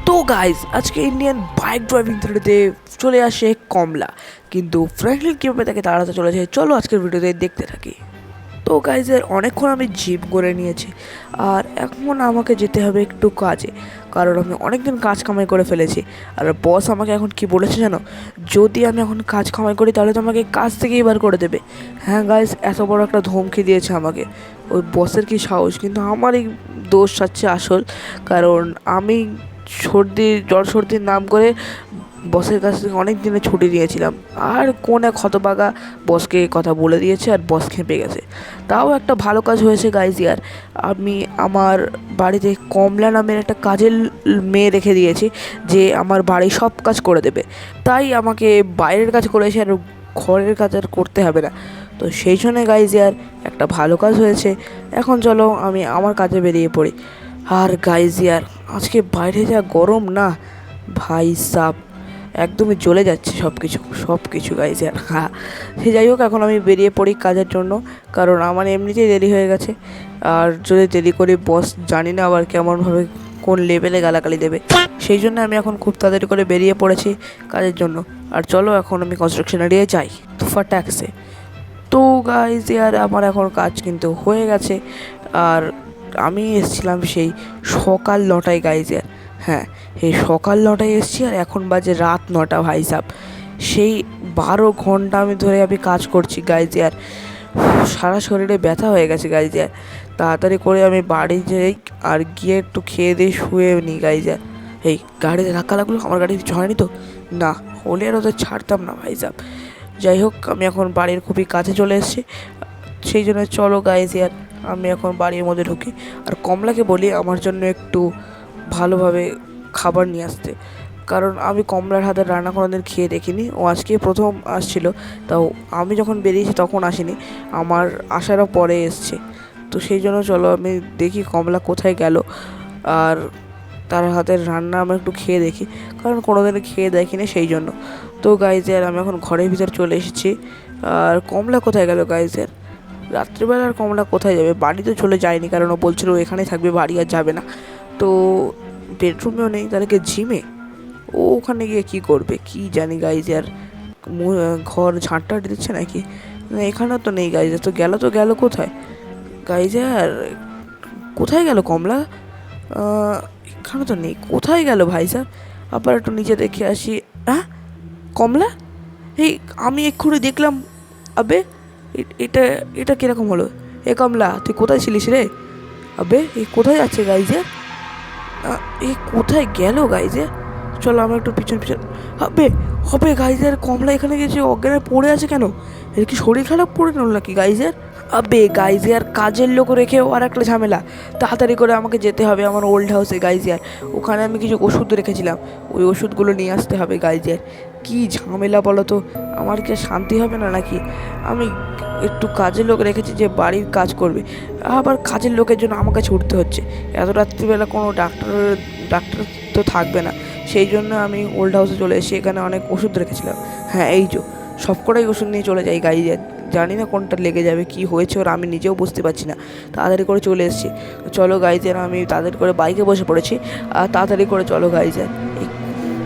তো গাইজ আজকে Indian bike driving থ্রিতে চলে আসে কমলা, কিন্তু ফ্র্যাঙ্কলিন কীভাবে তাকে তাড়াতে চলেছে চলো আজকের ভিডিওতে দেখতে থাকি। তো গাইজের অনেকক্ষণ আমি জিম করে নিয়েছি, আর এখন আমাকে যেতে হবে একটু কাজে, কারণ আমি অনেকদিন কাজ কামাই করে ফেলেছি। আর বস আমাকে এখন কি বলেছে জানো, যদি আমি এখন কাজ কামাই করি তাহলে তো আমাকে কাজ থেকেই বার করে দেবে। হ্যাঁ গাইজ, এত বড় একটা ধমকি দিয়েছে আমাকে ওই বসের, কি সাহস! কিন্তু আমারই দোষ আছে আসল, কারণ আমি জ্বর সর্দির নাম করে বসের কাছ থেকে অনেক দিনে ছুটি নিয়েছিলাম, আর কোন এক হতভাগা বসকে কথা বলে দিয়েছে আর বস খেপে গেছে। তাও একটা ভালো কাজ হয়েছে গাইজ ইয়ার, আমি আমার বাড়িতে কমলা নামের একটা কাজের মেয়ে রেখে দিয়েছি, যে আমার বাড়ির সব কাজ করে দেবে। তাই আমাকে বাইরের কাজ করেছে আর ঘরের কাজ আর করতে হবে না। তো সেই জন্যে গাইজ ইয়ার একটা ভালো কাজ হয়েছে। এখন চলো আমি আমার কাজে বেরিয়ে পড়ি। আর গাইজ ইয়ার আজকে বাইরে যা গরম না ভাই সাব, একদমই জ্বলে যাচ্ছে সব কিছু গাইজ ইয়ার। হ্যাঁ, সে যাই হোক, এখন আমি বেরিয়ে পড়ি কাজের জন্য, কারণ আমার এমনিতেই দেরি হয়ে গেছে। আর যদি দেরি করি বস জানি না আবার কেমনভাবে কোন লেভেলে গালাগালি দেবে, সেই জন্য আমি এখন খুব তাড়াতাড়ি করে বেরিয়ে পড়েছি কাজের জন্য। আর চলো এখন আমি কনস্ট্রাকশন এরিয়ায় যাই তুফা ট্যাক্সে। তো গাইজ ইয়ার আমার এখন কাজ কিন্তু হয়ে গেছে, আর আমি এসেছিলাম সেই সকাল 9টায় গাইজ ইয়ার। হ্যাঁ, এই সকাল 9টায় এসেছি, আর এখন বাজে রাত 9টা ভাই সাব। সেই 12 ঘন্টা আমি কাজ করছি গাইজ ইয়ার। সারা শরীরে ব্যথা হয়ে গেছে গাইজ ইয়ার। তাড়াতাড়ি করে আমি বাড়ি যাই আর গিয়ে একটু খেয়ে দিয়ে শুয়ে নিই গাইজ ইয়ার। এই গাড়িতে ধাক্কা লাগলো, আমার গাড়ি কিছু হয়নি তো? না হলে আর ওদের ছাড়তাম না ভাই সাব। যাই হোক, আমি এখন বাড়ির খুবই কাছে চলে এসেছি, সেই জন্য চলো গাইজ ইয়ার আমি এখন বাড়ির মধ্যে ঢুকি। আর কমলাকে বলি আমার জন্য একটু ভালোভাবে খাবার নিয়ে আসতে, কারণ আমি কমলার হাতের রান্না কোনোদিন খেয়ে দেখিনি, ও আজকে প্রথম আসছিল। তাও আমি যখন বেরিয়েছি তখন আসেনি, আমার আসারও পরে এসছে। তো সেই জন্য চলো আমি দেখি কমলা কোথায় গেল, আর তার হাতের রান্না আমি একটু খেয়ে দেখি, কারণ কোনোদিন খেয়ে দেখিনি সেই জন্য। তো গাইজের আমি এখন ঘরের ভিতর চলে এসেছি। আর কমলা কোথায় গেল গাইজের? রাত্রিবেলার কমলা কোথায় যাবে? বাড়ি তো চলে যায়নি, কারণ ও বলছিল ও এখানেই থাকবে, বাড়ি আর যাবে না। তো বেডরুমেও নেই, তাহলে কি জিমে? ও ওখানে গিয়ে কী করবে কি জানি গাইজ। আর ঘর ঝাঁটটা দিচ্ছে নাকি? না, এখানেও তো নেই গাইজ। তো গেল কোথায় গাইজ? আর কোথায় গেল কমলা? এখানে তো নেই, কোথায় গেল ভাই স্যার? আবার একটু নিচে দেখে আসি। হ্যাঁ, কমলা! এই আমি এক্ষুনি দেখলাম। আবে এটা এটা কীরকম হলো? এ কমলা, তুই কোথায় ছিলিস রে? আবে এই কোথায় যাচ্ছে গাইজে? এই কোথায় গেল গাইজে? চলো আমরা একটু পিছন পিছন। হবে গাইজের কমলা এখানে গেছে, অজ্ঞানে পড়ে আছে কেন? এর কি শরীর খারাপ করে নিল নাকি গাইজের? আবে গাইজিয়ার কাজের লোক রেখেও আর একটা ঝামেলা। তাড়াতাড়ি করে আমাকে যেতে হবে আমার ওল্ড হাউসে গাইজিয়ার। ওখানে আমি কিছু ওষুধ রেখেছিলাম, ওই ওষুধগুলো নিয়ে আসতে হবে গাইজিয়ার। কি ঝামেলা বলো তো, আমার কি শান্তি হবে না নাকি? আমি একটু কাজের লোক রেখেছি যে বাড়ির কাজ করবে, আবার কাজের লোকের জন্য আমাকে ছুটতে হচ্ছে। এত রাত্রিবেলা কোনো ডাক্তার তো থাকবে না, সেই জন্য আমি ওল্ড হাউসে চলে এসেছি। এখানে অনেক ওষুধ রেখেছিলাম। হ্যাঁ এই সবকটাই ওষুধ নিয়ে চলে যাই গাইজিয়ার। জানি না কোনটা লেগে যাবে, কি হয়েছে ওর আমি নিজেও বুঝতে পারছি না। তাড়াতাড়ি করে চলে এসেছি। চলো গাইজের আমি তাড়াতাড়ি করে বাইকে বসে পড়েছি, আর তাড়াতাড়ি করে চলো গাইজের।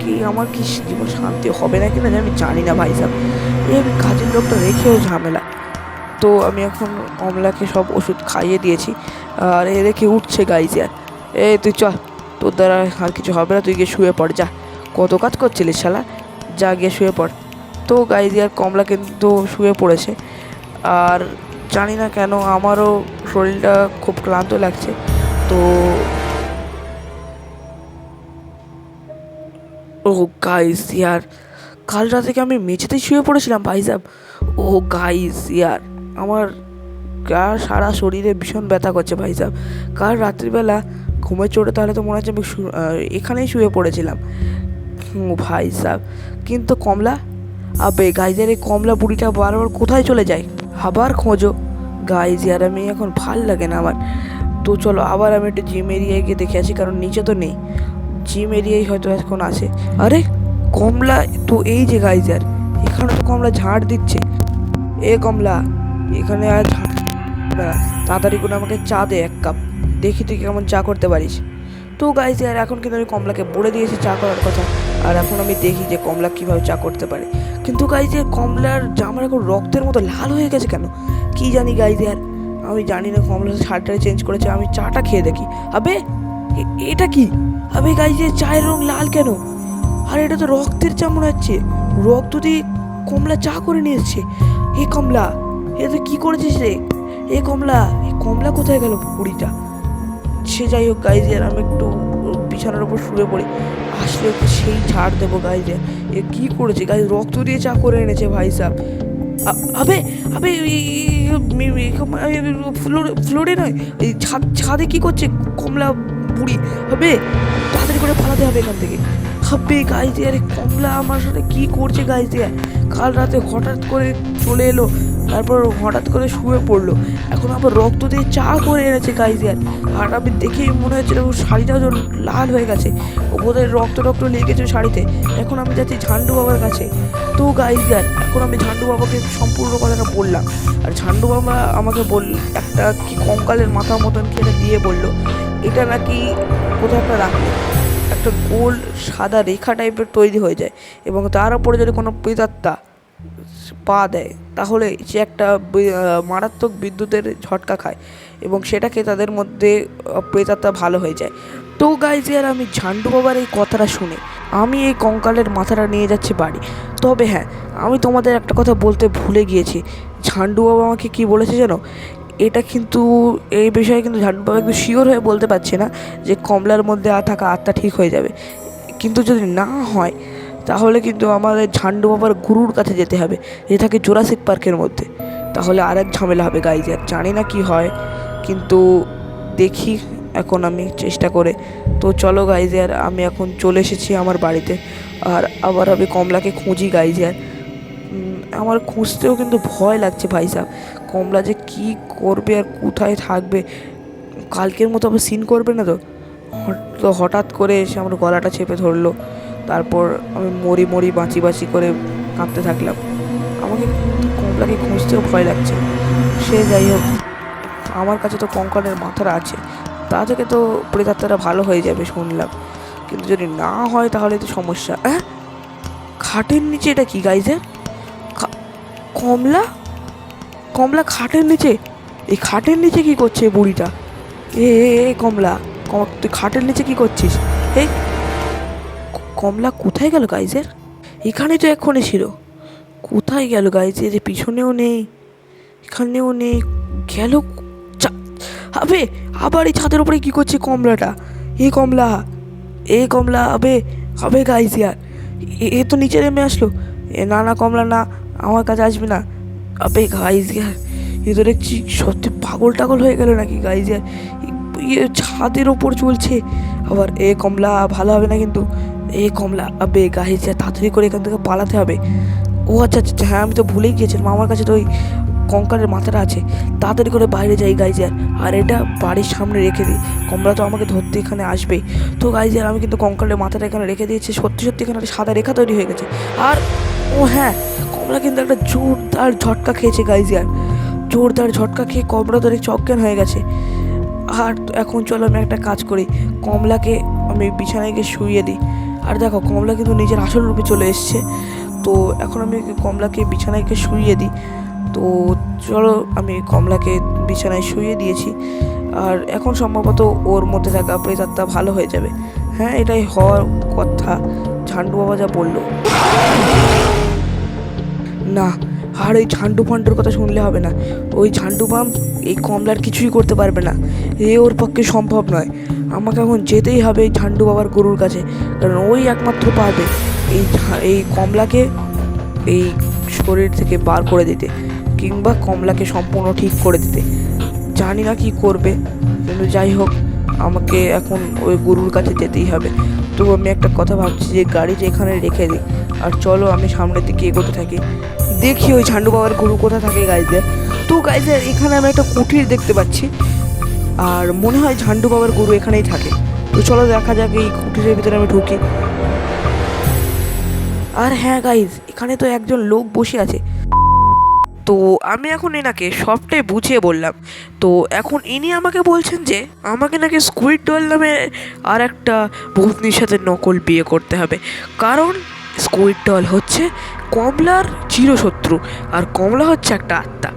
কি আমার কি জীবন শান্তি হবে না কিনা আমি জানি না ভাই সাহেব, এই আমি কাজের লোকটা রেখেও ঝামেলা। তো আমি এখন কমলাকে সব ওষুধ খাইয়ে দিয়েছি, আর এ রেখে উঠছে গাইজের। তুই চল, তোর দ্বারা আর কিছু হবে না, তুই গিয়ে শুয়ে পড় যা। কত কাজ করছিলিস শালা, যা গিয়ে শুয়ে পড়। তো গাইজিয়ার কমলা কিন্তু শুয়ে পড়েছে। আর জানি না কেন আমারও শরীরটা খুব ক্লান্ত লাগছে। তো ও গাইস ইয়ার, কাল রাতে কি আমি মেঝেতেই শুয়ে পড়েছিলাম ভাই সাহেব? ও গাইস ইয়ার, আমার সারা শরীরে ভীষণ ব্যথা করছে ভাই সাহেব। কাল রাত্রিবেলা ঘুমের চোটে তাহলে তো মনে হচ্ছে আমি এখানেই শুয়ে পড়েছিলাম ভাই সাহেব। কিন্তু কমলা, আবে গাইজের এই কমলা বুড়িটা বারবার কোথায় চলে যায়? আবার খোঁজো গাইজ, আর আমি এখন ভাল লাগে না আমার। তো চলো আবার আমি একটু জিম এরিয়ায় গিয়ে দেখে আসি, কারণ নিচে তো নেই, জিম এরিয়ায় হয়তো এখন আছে। আরে কমলা তো এই যে গাইজার, এখানে তো কমলা ঝাড় দিচ্ছে। এ কমলা, এখানে আর তাড়াতাড়ি করে আমাকে চা দে 1 কাপ, দেখি তুই কেমন চা করতে পারিস। তো গাইজ আর এখন কিন্তু আমি কমলাকে বলে দিয়েছি চা করার কথা, আর এখন আমি দেখি যে কমলা কীভাবে চা করতে পারে। কিন্তু গাইজ কমলার জামার এখন রক্তের মতো লাল হয়ে গেছে কেন কি জানি গাইজ আর আমি জানি না। কমলার শার্টটা চেঞ্জ করেছে, আমি চাটা খেয়ে দেখি। আবে এটা কি? আবে গাইজ চায়ের রং লাল কেন? আর এটা তো রক্তের চা মনে হচ্ছে, রক্ত দিয়ে কমলা চা করে নিয়ে এসছে। এ কমলা, এ তুই কী করেছিস রে? এ কমলা, কমলা কোথায় গেল বুড়িটা? সে যাই হোক গাইজের, আমি একটু বিছানার উপর শুয়ে পড়ি, আসলে ওকে সেই ছাড় দেবো গাইজের। এ কী করেছে গাইজ? রক্ত দিয়ে চা করে এনেছে ভাই সাহেব। আবে আবে ফ্লোরে নয়, এই ছাদে কী করছে কমলা বুড়ি? হবে তাড়াতাড়ি করে পালাতে হবে এখান থেকে। হবে গাইজে, আরে কমলা আমার সাথে কী করছে গাইজে? কাল রাতে হঠাৎ করে চলে এলো, তারপর হঠাৎ করে শুয়ে পড়লো, এখন আবার রক্ত দিয়ে চা করে এনেছে গাইজিয়ার। আর আমি দেখেই মনে হচ্ছে ওর শাড়িটাও লাল হয়ে গেছে, ওদের রক্ত লেগেছে শাড়িতে। এখন আমি যাচ্ছি ঝান্ডু বাবার কাছে। তো গাইজিয়ার এখন আমি ঝান্ডু বাবাকে সম্পূর্ণ কথাটা বললাম, আর ঝান্ডু বাবা আমাকে একটা কি কঙ্কালের মাথা মতন খেলে দিয়ে বললো এটা নাকি কোথাও একটা রাখলে একটা গোল সাদা রেখা টাইপের তৈরি হয়ে যায়, এবং তার উপরে যদি কোনো প্রেতাত্মা পা দেয় তাহলে সে একটা মারাত্মক বিদ্যুতের ঝটকা খায়, এবং সেটাকে তাদের মধ্যে প্রেতাত্মা ভালো হয়ে যায়। তো গাইজ আর আমি ঝান্ডু বাবার এই কথাটা শুনে আমি এই কঙ্কালের মাথাটা নিয়ে যাচ্ছি বাড়ি। তবে হ্যাঁ, আমি তোমাদের একটা কথা বলতে ভুলে গিয়েছি। ঝান্ডু বাবা আমাকে কী বলেছে জানো? এটা কিন্তু এই বিষয়ে কিন্তু ঝান্ডু বাবা একটু শিওর হয়ে বলতে পারছে না যে কমলার মধ্যে থাকা আত্মা ঠিক হয়ে যাবে, কিন্তু যদি না হয় তাহলে কিন্তু আমাদের ঝান্ডু বাবার গুরুর কাছে যেতে হবে, যে থাকে জুরাসিক পার্কের মধ্যে। তাহলে আরেক ঝামেলা হবে গাইজ, আর জানি না কি হয়, কিন্তু দেখি এখন আমি চেষ্টা করে। তো চলো গাইজ আর আমি এখন চলে এসেছি আমার বাড়িতে, আর আবার আমি কমলাকে খুঁজি গাইজ আর আমার খুঁজতেও কিন্তু ভয় লাগছে ভাই সাহেব। কমলা যে কী করবে আর কোথায় থাকবে, কালকের মতো আবার সিন করবে না তো? হঠাৎ করে এসে আমার গলাটা চেপে ধরলো, তারপর আমি মরি বাঁচি করে কাঁপতে থাকলাম। আমাকে কমলাকে খুঁজতেও ভয় লাগছে। সে যাই হোক, আমার কাছে তো কঙ্কালের মাথাটা আছে, তা থেকে তো প্রেতাত্মাটা ভালো হয়ে যাবে শুনলাম, কিন্তু যদি না হয় তাহলে তো সমস্যা। হ্যাঁ, খাটের নিচে এটা কি গাইজের? কমলা কমলা খাটের নিচে? এই খাটের নিচে কি করছে বুড়িটা? এ কমলা, তুই খাটের নিচে কি করছিস? এই কমলা কোথায় গেল গাইজের? এখানে তো এক্ষুনি ছিল, কোথায় গেল গাইজের? পিছনেও নেই, এখানেও নেই, গেল আবে আবার এই ছাদের উপরে কি করছে কমলাটা? কমলা আবে গাইজিয়ার, এ তো নিচে নেমে আসলো। না কমলা না, আমার কাছে আসবি না। আবে গাইজিয়ার, এ তো দেখছি সত্যি পাগল টাগল হয়ে গেল নাকি গাইজিয়ার? ছাদের ওপর চলছে আবার। কমলা ভালো হবে না কিন্তু। কমলা আবে গাইজিয়ার, তাড়াতাড়ি করে এখান থেকে পালাতে হবে। ও আচ্ছা, হ্যাঁ আমি তো ভুলেই গিয়েছিলাম, আমার কাছে তো ওই কঙ্কালের মাথাটা আছে। তাড়াতাড়ি করে বাইরে যাই গাইজার, আর এটা বাড়ির সামনে রেখে দিই, কমলা তো আমাকে ধরতে এখানে আসবেই। তো গাইজার আমি কিন্তু কঙ্কালের মাথাটা এখানে রেখে দিয়েছি, সত্যি এখানে একটা সাদা রেখা তৈরি হয়ে গেছে। আর ও হ্যাঁ, কমলা কিন্তু একটা জোরদার ঝটকা খেয়েছে গাইজার, জোরদার ঝটকা খেয়ে কমলা তো চজ্ঞান হয়ে গেছে। আর এখন চলো আমি একটা কাজ করি, কমলাকে আমি বিছানায় গিয়ে শুইয়ে দিই। আর দেখো কমলা কিন্তু নিজের আসল রূপে চলে এসছে। তো এখন আমি কমলাকে বিছানায় গিয়ে শুইয়ে দিই। তো চলো আমি কমলাকে বিছানায় শুইয়ে দিয়েছি, আর এখন সম্ভবত ওর মধ্যে থাকা প্রেতাত্মা ভালো হয়ে যাবে। হ্যাঁ, এটাই হওয়ার কথা, ঝান্ডু বাবা যা বললো। না, আর এই ঝান্ডু ফান্ডুর কথা শুনলে হবে না। ওই ঝান্ডু বাম এই কমলার কিছুই করতে পারবে না, ওর পক্ষে সম্ভব নয়। আমাকে এখন যেতেই হবে এই ঝান্ডু বাবার গরুর কাছে, কারণ ওই একমাত্র পারবে এই কমলাকে এই শরীর থেকে বার করে দিতে, কিংবা কমলাকে সম্পূর্ণ ঠিক করে দিতে। জানি না কি করবে, কিন্তু যাই হোক আমাকে এখন ওই গরুর কাছে যেতেই হবে। তো আমি একটা কথা ভাবছি যে গাড়িটা এখানে রেখে দিই, আর চলো আমি সামনের দিকে এগোতে থাকি, দেখি ওই ঝান্ডু বাবার গরু কোথায় থাকে গাইজদের। তো গাইজদের এখানে আমি একটা কুঠির দেখতে পাচ্ছি, আর মনে হয় ঝান্ডু বাবার গরু এখানেই থাকে। তো চলো দেখা যাক এই কুঠিরের ভিতরে আমি ঢুকি। আর হ্যাঁ গাইজ, এখানে তো একজন লোক বসে আছে। তো আমি এখন এনাকে সবটাই বুঝিয়ে বললাম। তো এখন ইনি আমাকে বলছেন যে আমাকে নাকি স্কুইড ডল নামে আর একটা ভূতনির সাথে নকল বিয়ে করতে হবে, কারণ স্কুইড ডল হচ্ছে কমলার চিরশত্রু আর কমলা হচ্ছে একটা আত্মা।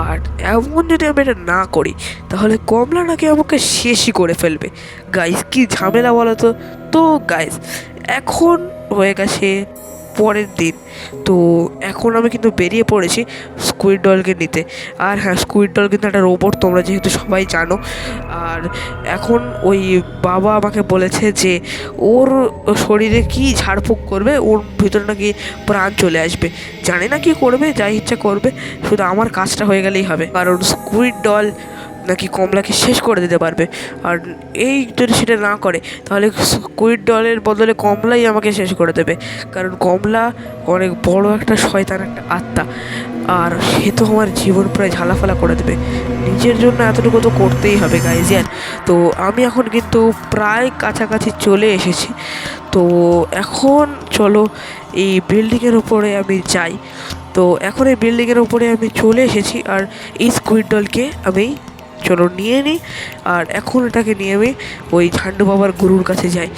আর এমন যদি আমি এটা না করি তাহলে কমলা নাকি আমাকে শেষই করে ফেলবে। গাইস কি ঝামেলা বলো তো। তো গাইস এখন হয়ে গেছে পরের দিন। তো এখন আমি কিন্তু বেরিয়ে পড়েছি স্কুইড ডলকে নিতে। আর হ্যাঁ, স্কুইড ডল কিন্তু একটা রোবট, তোমরা যেহেতু সবাই জানো। আর এখন ওই বাবা আমাকে বলেছে যে ওর শরীরে কি ঝাড়ফুঁক করবে, ওর ভিতরে নাকি প্রাণ চলে আসবে। জানি না কি করবে, যা ইচ্ছা করবে, শুধু আমার কাজটা হয়ে গেলেই হবে। কারণ স্কুইড ডল নাকি কমলাকে শেষ করে দিতে পারবে। আর এই যদি সেটা না করে তাহলে স্কুইড ডলের বদলে কমলাই আমাকে শেষ করে দেবে, কারণ কমলা অনেক বড় একটা শয়তান, একটা আত্মা। আর সে তো আমার জীবন প্রায় ঝালাফালা করে দেবে। নিজের জন্য এতটুকু তো করতেই হবে গাইজিয়ান। তো আমি এখন কিন্তু প্রায় কাছাকাছি চলে এসেছি। তো এখন চলো এই বিল্ডিংয়ের উপরে আমি যাই। তো এখন এই বিল্ডিংয়ের উপরে আমি চলে এসেছি, আর এই স্কুইড ডলকে আমি চলো নিয়ে নিই। আর এখন এটাকে নিয়ে আমি ওই ঝান্ডু বাবার গুরুর কাছে যাই।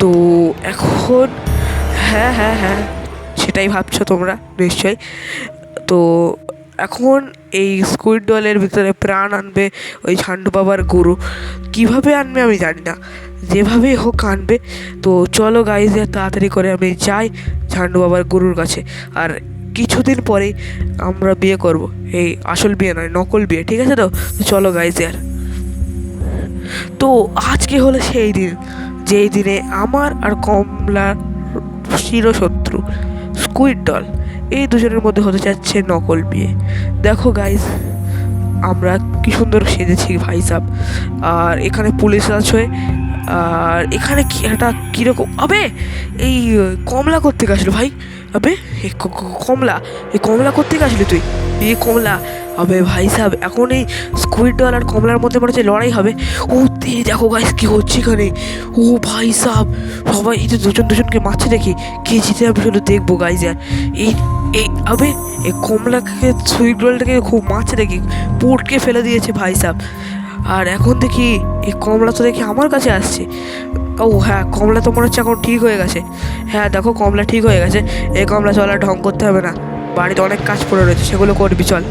তো এখন হ্যাঁ হ্যাঁ হ্যাঁ, সেটাই ভাবছো তোমরা নিশ্চয়ই। তো এখন এই স্কুইড ডলের ভিতরে প্রাণ আনবে ওই ঝান্ডু বাবার গুরু। কিভাবে আনবে আমি জানি না, যেভাবেই হোক আনবে। তো চলো গাইজ, তাড়াতাড়ি করে আমি যাই ঝান্ডু বাবার গুরুর কাছে। আর কিছুদিন পরেই আমরা বিয়ে করব, এই আসল বিয়ে নয়, নকল বিয়ে, ঠিক আছে? তো চলো গাইজ ইয়ার। তো আজকে হলো সেই দিন যেই দিনে আমার আর কমলার চিরশত্রু স্কুইড ডল, এই দুজনের মধ্যে হতে যাচ্ছে নকল বিয়ে। দেখো গাইজ, আমরা কি সুন্দর সেজেছি ভাই সাব। আর এখানে পুলিশ আছে। আর এখানে কি একটা কীরকম আবে এই কমলা কোত্থেকে আসলো ভাই? আবে কমলা, এই কমলা কোত্থেকে আসলি তুই? এই কমলা, আবে ভাই সাহেব, এখন এই স্কুইড ডল আর কমলার মধ্যে মনে হচ্ছে লড়াই হবে। ও দেখো গাইস কি হচ্ছে এখানে। ও ভাই সাহেব, সবাই এই যে দুজন দুজনকে মারছে দেখি, কে জিতে আমি শুধু দেখবো গাইজ। আর এই এই আবে এই কমলাকে স্কুইড ডলটাকে খুব মারছে দেখি, পুটকে ফেলে দিয়েছে ভাই সাহেব। আর এখন দেখি এই কমলা তো দেখি আমার কাছে আসছে। ও হ্যাঁ, কমলা তো মনে হচ্ছে এখন ঠিক হয়ে গেছে। হ্যাঁ দেখো, কমলা ঠিক হয়ে গেছে। এই কমলা চল, আর ঢং করতে হবে না, বাড়িতে অনেক কাজ পড়ে রয়েছে, সেগুলো করবি চল।